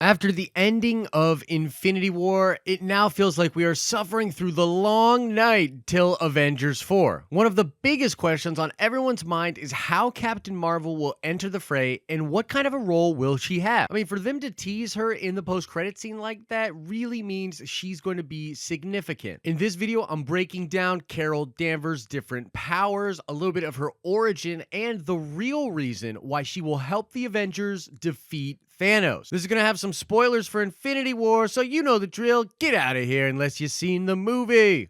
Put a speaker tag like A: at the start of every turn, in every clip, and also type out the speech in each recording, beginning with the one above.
A: After the ending of Infinity War, it now feels like we are suffering through the long night till Avengers 4. One of the biggest questions on everyone's mind is how Captain Marvel will enter the fray and what kind of a role will she have. I mean, for them to tease her in the post-credit scene like that really means she's going to be significant. In this video, I'm breaking down Carol Danvers' different powers, a little bit of her origin, and the real reason why she will help the Avengers defeat Thanos. This is going to have some spoilers for Infinity War, so you know the drill. Get out of here unless you've seen the movie.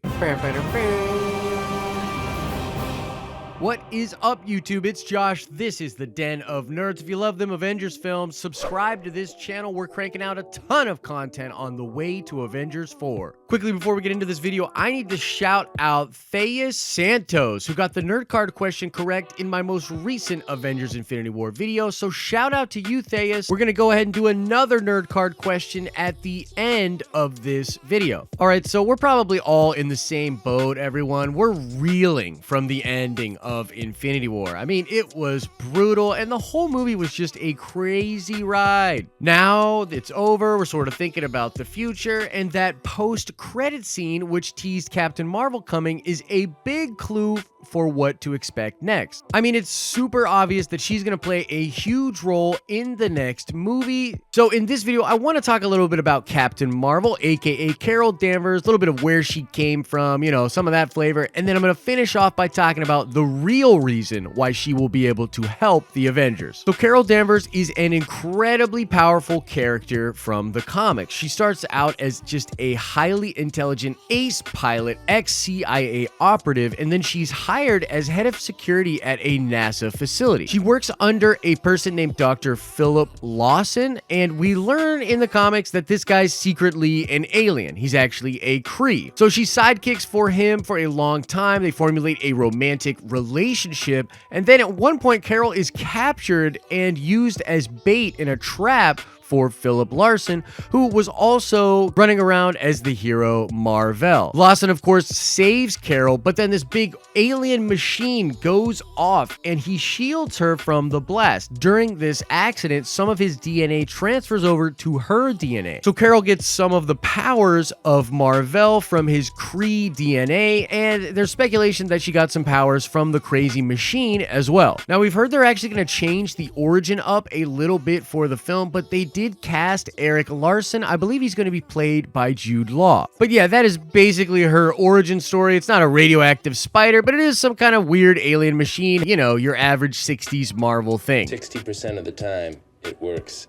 A: What is up, YouTube? It's Josh. This is the Den of Nerds. If you love them Avengers films, subscribe to this channel. We're cranking out a ton of content on the way to Avengers 4. Quickly, before we get into this video, I need to shout out Thais Santos, who got the nerd card question correct in my most recent Avengers Infinity War video. So shout out to you, Thais. We're going to go ahead and do another nerd card question at the end of this video. All right, so we're probably all in the same boat, everyone. We're reeling from the ending of Infinity War. I mean, it was brutal, and the whole movie was just a crazy ride. Now it's over, we're sort of thinking about the future, and that post-credit scene, which teased Captain Marvel coming, is a big clue for what to expect next. I mean, it's super obvious that she's going to play a huge role in the next movie. So in this video, I want to talk a little bit about Captain Marvel, aka Carol Danvers, a little bit of where she came from, you know, some of that flavor, and then I'm going to finish off by talking about the real reason why she will be able to help the Avengers. So Carol Danvers is an incredibly powerful character from the comics. She starts out as just a highly intelligent ace pilot, ex-CIA operative, and then she's hired as head of security at a NASA facility. She works under a person named Dr. Philip Lawson, and we learn in the comics that this guy's secretly an alien. He's actually a Kree. So she sidekicks for him for a long time. They formulate a romantic relationship, and then at one point, Carol is captured and used as bait in a trap for Philip Larson, who was also running around as the hero Mar-Vell. Lawson, of course, saves Carol, but then this big alien machine goes off and he shields her from the blast. During this accident, some of his DNA transfers over to her DNA. So Carol gets some of the powers of Mar-Vell from his Kree DNA, and there's speculation that she got some powers from the crazy machine as well. Now, we've heard they're actually going to change the origin up a little bit for the film, but they did cast Eric Larson. I believe he's going to be played by Jude Law. But yeah, that is basically her origin story. It's not a radioactive spider, but it is some kind of weird alien machine. You know, your average 60s Marvel thing.
B: 60% of the time, it works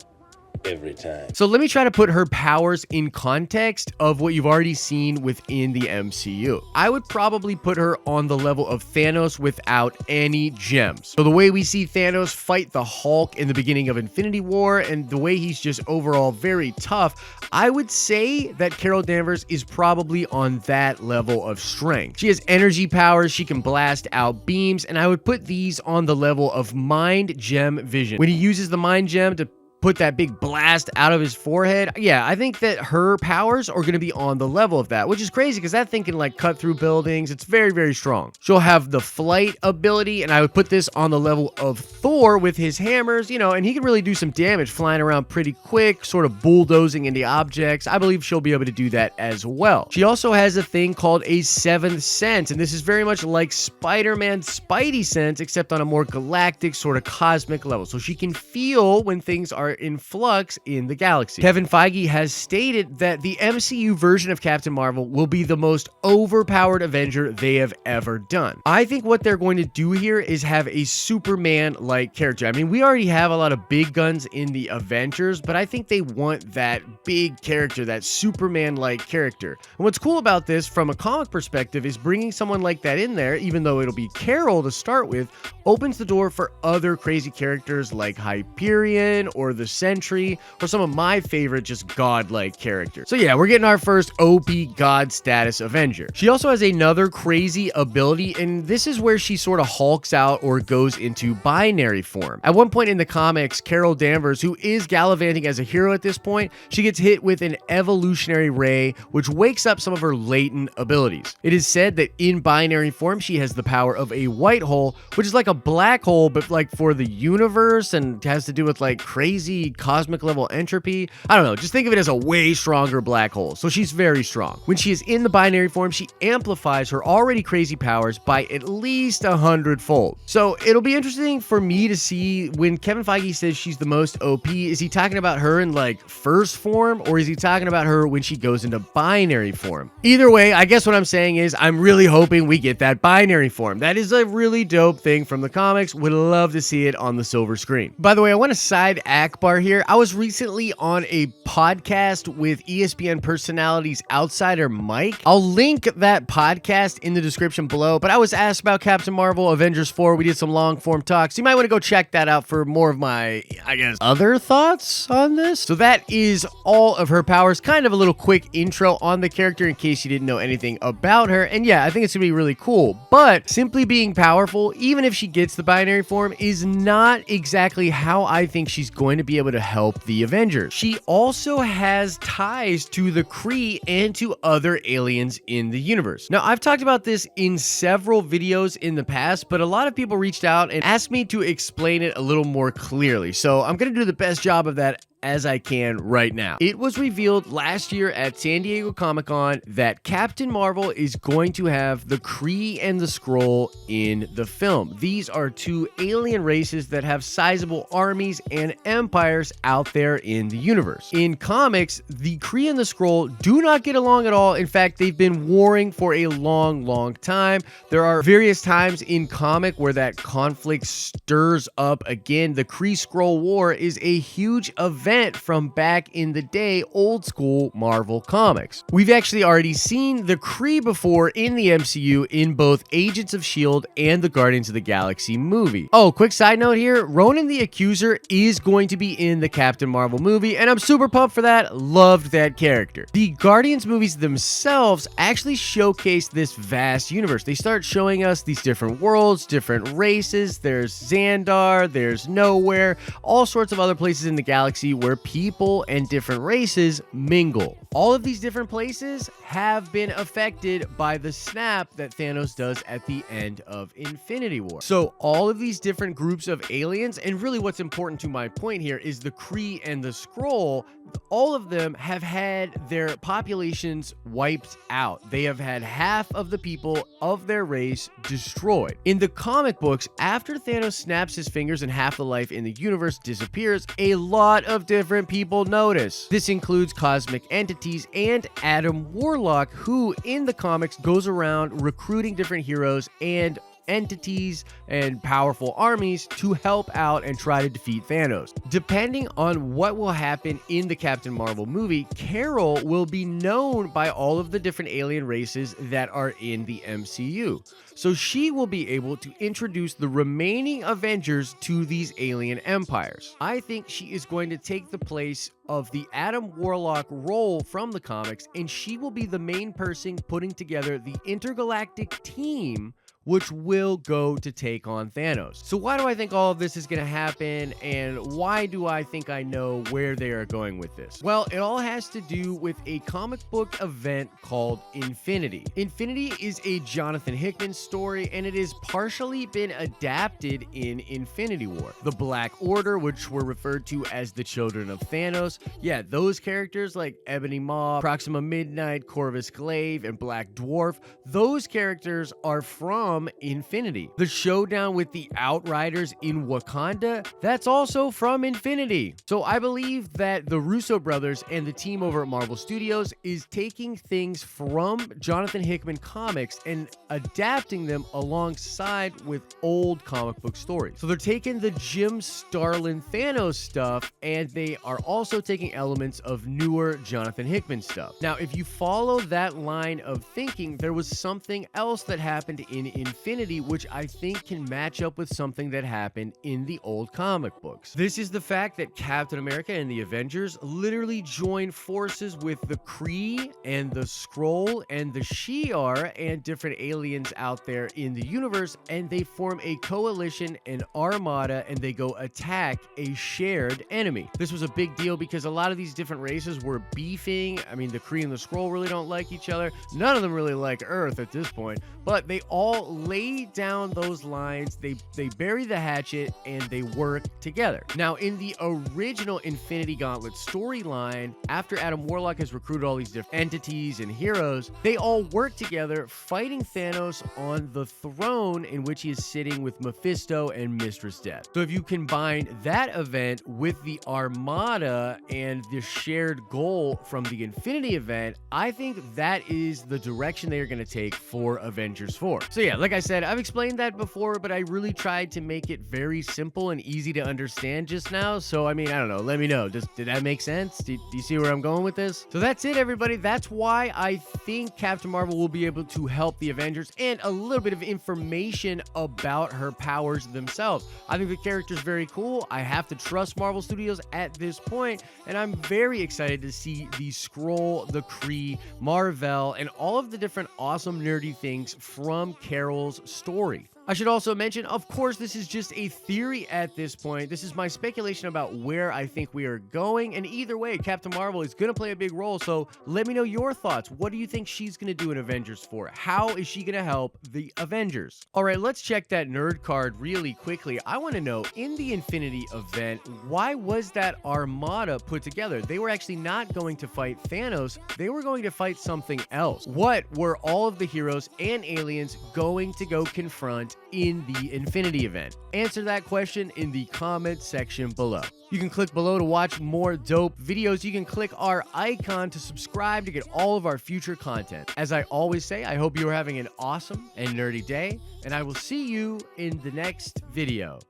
B: every time.
A: So let me try to put her powers in context of what you've already seen within the MCU. I would probably put her on the level of Thanos without any gems. So the way we see Thanos fight the Hulk in the beginning of Infinity War and the way he's just overall very tough, I would say that Carol Danvers is probably on that level of strength. She has energy powers, she can blast out beams, and I would put these on the level of Mind Gem Vision. When he uses the Mind Gem to put that big blast out of his forehead, yeah, I think that her powers are going to be on the level of that, which is crazy because that thing can like cut through buildings. It's very, very strong. She'll have the flight ability, and I would put this on the level of Thor with his hammers, you know, and he can really do some damage flying around pretty quick, sort of bulldozing into objects. I believe she'll be able to do that as well. She also has a thing called a seventh sense, and this is very much like Spider-Man's Spidey sense, except on a more galactic, sort of cosmic level. So she can feel when things are in flux in the galaxy. Kevin Feige has stated that the MCU version of Captain Marvel will be the most overpowered Avenger they have ever done. I think what they're going to do here is have a Superman-like character. I mean, we already have a lot of big guns in the Avengers, but I think they want that big character, that Superman-like character. And what's cool about this from a comic perspective is bringing someone like that in there, even though it'll be Carol to start with, opens the door for other crazy characters like Hyperion or the Sentry, or some of my favorite just godlike characters. So yeah, we're getting our first OP god status Avenger. She also has another crazy ability, and this is where she sort of hulks out or goes into binary form. At one point in the comics, Carol Danvers, who is gallivanting as a hero at this point, she gets hit with an evolutionary ray, which wakes up some of her latent abilities. It is said that in binary form, she has the power of a white hole, which is like a black hole, but like for the universe, and has to do with like crazy crazy cosmic level entropy. I don't know, just think of it as a way stronger black hole. So she's very strong. When she is in the binary form, she amplifies her already crazy powers by at least 100-fold. So it'll be interesting for me to see when Kevin Feige says she's the most OP, is he talking about her in like first form, or is he talking about her when she goes into binary form? Either way, I guess what I'm saying is I'm really hoping we get that binary form. That is a really dope thing from the comics. Would love to see it on the silver screen. By the way, I want to side Akbar here. I was recently on a podcast with ESPN personalities Outsider Mike. I'll link that podcast in the description below, but I was asked about Captain Marvel, Avengers 4. We did some long form talks. You might want to go check that out for more of my, I guess, other thoughts on this. So that is all of her powers. Kind of a little quick intro on the character in case you didn't know anything about her. And yeah, I think it's gonna be really cool, but simply being powerful, even if she gets the binary form, is not exactly how I think she's going to be able to help the Avengers. She also has ties to the Kree and to other aliens in the universe. Now, I've talked about this in several videos in the past, but a lot of people reached out and asked me to explain it a little more clearly. So I'm going to do the best job of that as I can right now. It was revealed last year at San Diego Comic-Con that Captain Marvel is going to have the Kree and the Skrull in the film. These are two alien races that have sizable armies and empires out there in the universe. In comics, the Kree and the Skrull do not get along at all. In fact, they've been warring for a long time. There are various times in comic where that conflict stirs up again. The Kree-Skrull War is a huge event from back in the day, old school Marvel comics. We've actually already seen the Kree before in the MCU in both Agents of S.H.I.E.L.D. and the Guardians of the Galaxy movie. Oh, quick side note here, Ronan the Accuser is going to be in the Captain Marvel movie, and I'm super pumped for that. Loved that character. The Guardians movies themselves actually showcase this vast universe. They start showing us these different worlds, different races. There's Xandar, there's Nowhere, all sorts of other places in the galaxy where people and different races mingle. All of these different places have been affected by the snap that Thanos does at the end of Infinity War. So all of these different groups of aliens, and really what's important to my point here is the Kree and the Skrull, all of them have had their populations wiped out. They have had half of the people of their race destroyed. In the comic books, after Thanos snaps his fingers and half the life in the universe disappears, a lot of different people notice. This includes cosmic entities and Adam Warlock, who in the comics goes around recruiting different heroes and entities and powerful armies to help out and try to defeat Thanos. Depending on what will happen in the Captain Marvel movie, Carol will be known by all of the different alien races that are in the MCU. So she will be able to introduce the remaining Avengers to these alien empires. I think she is going to take the place of the Adam Warlock role from the comics, and she will be the main person putting together the intergalactic team which will go to take on Thanos. So why do I think all of this is going to happen, and why do I think I know where they are going with this? Well, it all has to do with a comic book event called Infinity. Infinity is a Jonathan Hickman story, and it has partially been adapted in Infinity War. The Black Order, which were referred to as the Children of Thanos, yeah, those characters like Ebony Maw, Proxima Midnight, Corvus Glaive, and Black Dwarf, those characters are from Infinity. The showdown with the Outriders in Wakanda, that's also from Infinity. So I believe that the Russo brothers and the team over at Marvel Studios is taking things from Jonathan Hickman comics and adapting them alongside with old comic book stories. So they're taking the Jim Starlin Thanos stuff, and they are also taking elements of newer Jonathan Hickman stuff. Now, if you follow that line of thinking, there was something else that happened in Infinity, which I think can match up with something that happened in the old comic books. This is the fact that Captain America and the Avengers literally join forces with the Kree and the Skrull and the Shi'ar and different aliens out there in the universe, and they form a coalition, an armada, and they go attack a shared enemy. This was a big deal because a lot of these different races were beefing. I mean, the Kree and the Skrull really don't like each other. None of them really like Earth at this point, but they all lay down those lines, they bury the hatchet, and they work together. Now, in the original Infinity Gauntlet storyline, after Adam Warlock has recruited all these different entities and heroes, they all work together fighting Thanos on the throne in which he is sitting with Mephisto and Mistress Death. So if you combine that event with the Armada and the shared goal from the Infinity event, I think that is the direction they are going to take for Avengers 4. So yeah, like I said, I've explained that before, but I really tried to make it very simple and easy to understand just now. So I mean, I don't know, let me know. Did that make sense? Do you see where I'm going with this? So that's it, everybody. That's why I think Captain Marvel will be able to help the Avengers, and a little bit of information about her powers themselves. I think the character is very cool. I have to trust Marvel Studios at this point, and I'm very excited to see the Skrull, the Kree, Marvel, and all of the different awesome nerdy things from Carol's story. I should also mention, of course, this is just a theory at this point. This is my speculation about where I think we are going. And either way, Captain Marvel is going to play a big role. So let me know your thoughts. What do you think she's going to do in Avengers 4? How is she going to help the Avengers? All right, let's check that nerd card really quickly. I want to know, in the Infinity event, why was that Armada put together? They were actually not going to fight Thanos. They were going to fight something else. What were all of the heroes and aliens going to go confront in the Infinity event? Answer that question in the comment section below. You can click below to watch more dope videos. You can click our icon to subscribe to get all of our future content. As I always say, I hope you are having an awesome and nerdy day, and I will see you in the next video.